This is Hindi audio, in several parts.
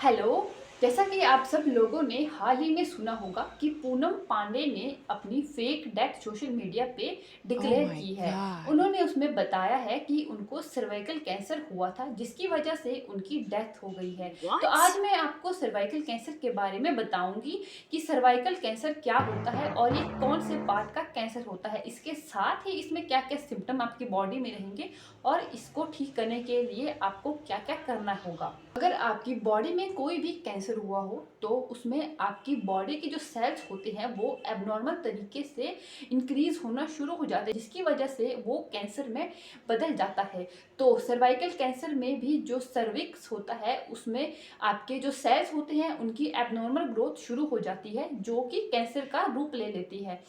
हेलो। जैसा कि आप सब लोगों ने हाल ही में सुना होगा कि पूनम पांडे ने अपनी फेक डेथ सोशल मीडिया पे ओह डिक्लेयर माय की है। गॉड! उन्होंने उसमें बताया है कि उनको सर्वाइकल कैंसर हुआ था जिसकी वजह से उनकी डेथ हो गई है। तो आज व्हाट? मैं आपको सर्वाइकल कैंसर के बारे में बताऊंगी कि सर्वाइकल कैंसर क्या होता है और ये कौन से पार्ट का कैंसर होता है। इसके साथ ही इसमें क्या क्या सिम्टम आपकी बॉडी में रहेंगे और इसको ठीक करने के लिए आपको क्या क्या करना होगा। अगर आपकी बॉडी में कोई भी कैंसर हुआ हो तो उसमें आपकी बॉडी के जो सेल्स होते हैं वो एबनॉर्मल तरीके से इंक्रीज होना शुरू हो जाते हैं जिसकी वजह से वो कैंसर में बदल जाता है। तो सर्वाइकल कैंसर में भी जो सर्विक्स होता है उसमें आपके जो सेल्स होते हैं उनकी एबनॉर्मल ग्रोथ शुरू हो जाती है जो कि कैंसर का रूप ले लेती है।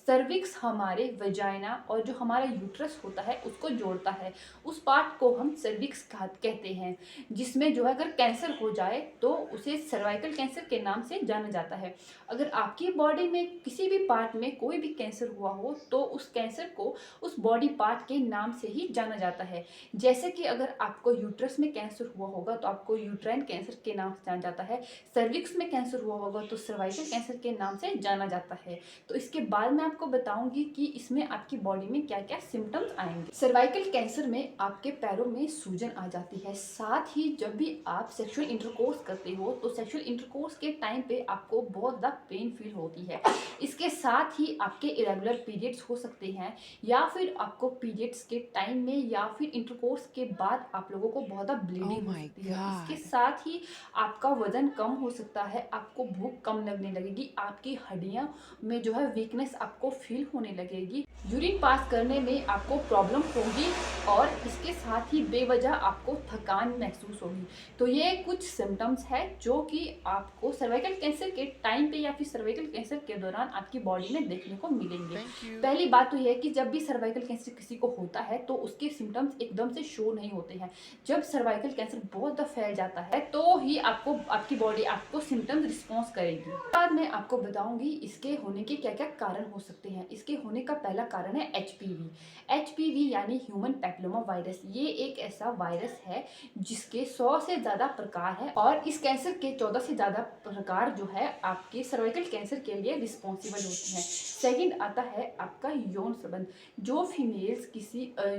सर्विक्स हमारे वजाइना और जो हमारा यूट्रस होता है उसको जोड़ता है। उस पार्ट को हम सर्विक्स कहते हैं जिसमें जो है अगर कैंसर हो जाए तो उसे सर्वाइकल कैंसर के नाम से जाना जाता है। अगर आपकी बॉडी में किसी भी पार्ट में कोई भी कैंसर हुआ हो तो उस कैंसर को उस बॉडी पार्ट के नाम से ही जाना जाता है। जैसे कि अगर आपको यूट्रस में कैंसर हुआ होगा तो आपको यूट्राइन कैंसर के नाम से जाना जाता है। सर्विक्स में कैंसर हुआ होगा तो सर्वाइकल कैंसर के नाम से जाना जाता है। तो इसके बाद मैं आपको बताऊंगी कि इसमें आपकी बॉडी में क्या क्या सिम्टम्स आएंगे। सर्वाइकल कैंसर में आपके पैरों में सूजन आ जाती है। साथ ही जब भी आप सेक्सुअल इंटरकोर्स करते हो तो सेक्सुअल इंटरकोर्स के टाइम पे आपको बहुत ज़्यादा पेन फील होती है। इसके साथ ही आपके इरेगुलर पीरियड्स हो सकते हैं या फिर आपको पीरियड्स के टाइम में या फिर इंटरकोर्स के बाद आप लोगों को बहुत ज़्यादा ओह ब्लीडिंग हो माय सकती है। इसके गॉड! साथ ही आपका वजन कम हो सकता है, आपको भूख कम लगने लगेगी, आपकी हड्डियां में जो है वीकनेस आपको फील होने लगेगी, यूरिन पास करने में आपको प्रॉब्लम होगी और इसके साथ ही बेवजह आपको थकान महसूस होगी। तो ये कुछ सिम्टम्स है जो कि आपको सर्वाइकल कैंसर के टाइम पे या फिर सर्वाइकल कैंसर के दौरान आपकी बॉडी में देखने को मिलेंगे। Thank you. पहली बात तो ये है कि जब भी सर्वाइकल कैंसर किसी को होता है तो उसके सिम्टम्स एकदम से शो नहीं होते हैं। जब सर्वाइकल कैंसर बहुत ज़्यादा फैल जाता है तो ही आपको आपकी बॉडी आपको सिम्टम्स रिस्पॉन्स करेगी। बाद में आपको बताऊंगी इसके होने के क्या क्या कारण हो सकते हैं। इसके होने का पहला कारण है एचपीवी। एचपीवी यानी ह्यूमन पैपिलोमा वायरस। ये एक ऐसा वायरस है जिसके 100 से ज़्यादा प्रकार है और इस कैंसर के 14 से ज़्यादा प्रकार जो है आपके सर्वाइकल कैंसर के लिए रिस्पॉन्सिबल होते हैं। सेकंड आता है आपका यौन संबंध। जो फीमेल्स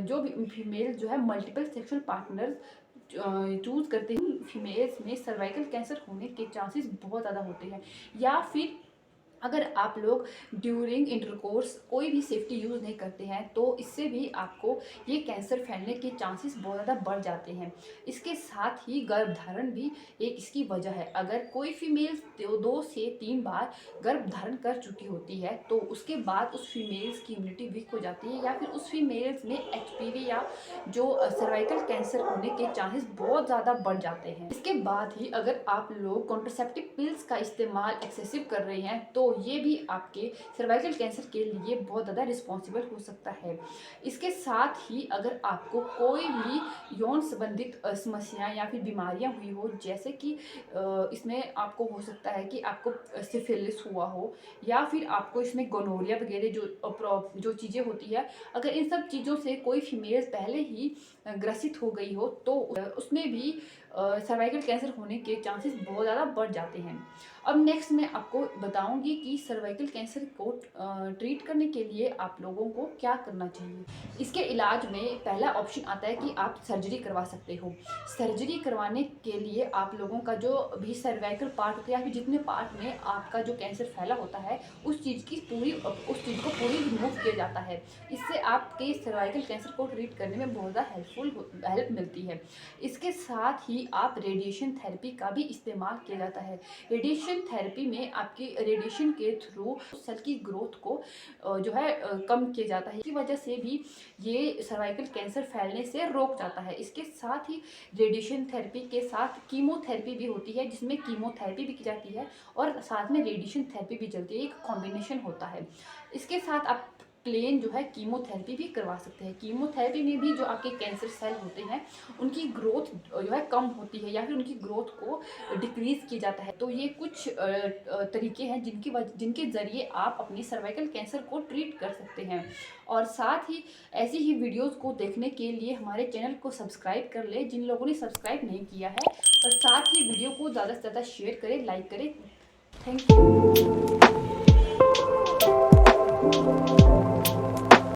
जो भी फीमेल जो है मल्टीपल सेक्सुअल पार्टनर चूज करते हैं, फीमेल्स में सर्वाइकल कैंसर होने के चांसेस बहुत ज़्यादा होते हैं। या फिर अगर आप लोग ड्यूरिंग इंटरकोर्स कोई भी सेफ्टी यूज़ नहीं करते हैं तो इससे भी आपको ये कैंसर फैलने के चांसेस बहुत ज़्यादा बढ़ जाते हैं। इसके साथ ही गर्भधारण भी एक इसकी वजह है। अगर कोई फीमेल 2 से 3 बार गर्भधारण कर चुकी होती है तो उसके बाद उस फीमेल्स की इम्यूनिटी वीक हो जाती है या फिर उस फीमेल्स में एचपीवी या जो सर्वाइकल कैंसर होने के चांसेस बहुत ज़्यादा बढ़ जाते हैं। इसके बाद ही अगर आप लोग कॉन्ट्रासेप्टिव पिल्स का इस्तेमाल एक्सेसिव कर रहे हैं तो ये भी आपके सर्वाइकल कैंसर के लिए बहुत ज़्यादा रिस्पॉन्सिबल हो सकता है। इसके साथ ही अगर आपको कोई भी यौन संबंधित समस्याएं या फिर बीमारियां हुई हो, जैसे कि इसमें आपको हो सकता है कि आपको सिफिलिस हुआ हो या फिर आपको इसमें गोनोरिया वगैरह जो चीज़ें होती है, अगर इन सब चीज़ों से कोई फीमेल पहले ही ग्रसित हो गई हो तो उसमें भी सर्वाइकल कैंसर होने के चांसेस बहुत ज़्यादा बढ़ जाते हैं। अब नेक्स्ट मैं आपको बताऊंगी कि सर्वाइकल कैंसर को ट्रीट करने के लिए आप लोगों को क्या करना चाहिए। इसके इलाज में पहला ऑप्शन आता है कि आप सर्जरी करवा सकते हो। सर्जरी करवाने के लिए आप लोगों का जो भी सर्वाइकल पार्ट होता है या फिर जितने पार्ट में आपका जो कैंसर फैला होता है उस चीज़ को पूरी रिमूव किया जाता है। इससे आपके सर्वाइकल कैंसर को ट्रीट करने में बहुत ज़्यादा हेल्प मिलती है। इसके साथ ही आप रेडिएशन थेरेपी का भी इस्तेमाल किया जाता है। रेडिएशन थेरेपी में आपकी रेडिएशन के थ्रू सेल की ग्रोथ को जो है कम किया जाता है। इसकी वजह से भी ये सर्वाइकल कैंसर फैलने से रोक जाता है। इसके साथ ही रेडिएशन थेरेपी के साथ कीमोथेरेपी भी होती है जिसमें कीमोथेरेपी भी की जाती है और साथ में रेडिएशन थेरेपी भी चलती है। एक कॉम्बिनेशन होता है। इसके साथ आप प्लेन जो है कीमोथेरेपी भी करवा सकते हैं। कीमोथेरेपी में भी जो आपके कैंसर सेल होते हैं उनकी ग्रोथ जो है कम होती है या फिर उनकी ग्रोथ को डिक्रीज किया जाता है। तो ये कुछ तरीके हैं जिनके ज़रिए आप अपनी सर्वाइकल कैंसर को ट्रीट कर सकते हैं। और साथ ही ऐसी ही वीडियोस को देखने के लिए हमारे चैनल को सब्सक्राइब कर ले जिन लोगों ने सब्सक्राइब नहीं किया है और साथ ही वीडियो को ज़्यादा से ज़्यादा शेयर करें, लाइक करें। Thank you.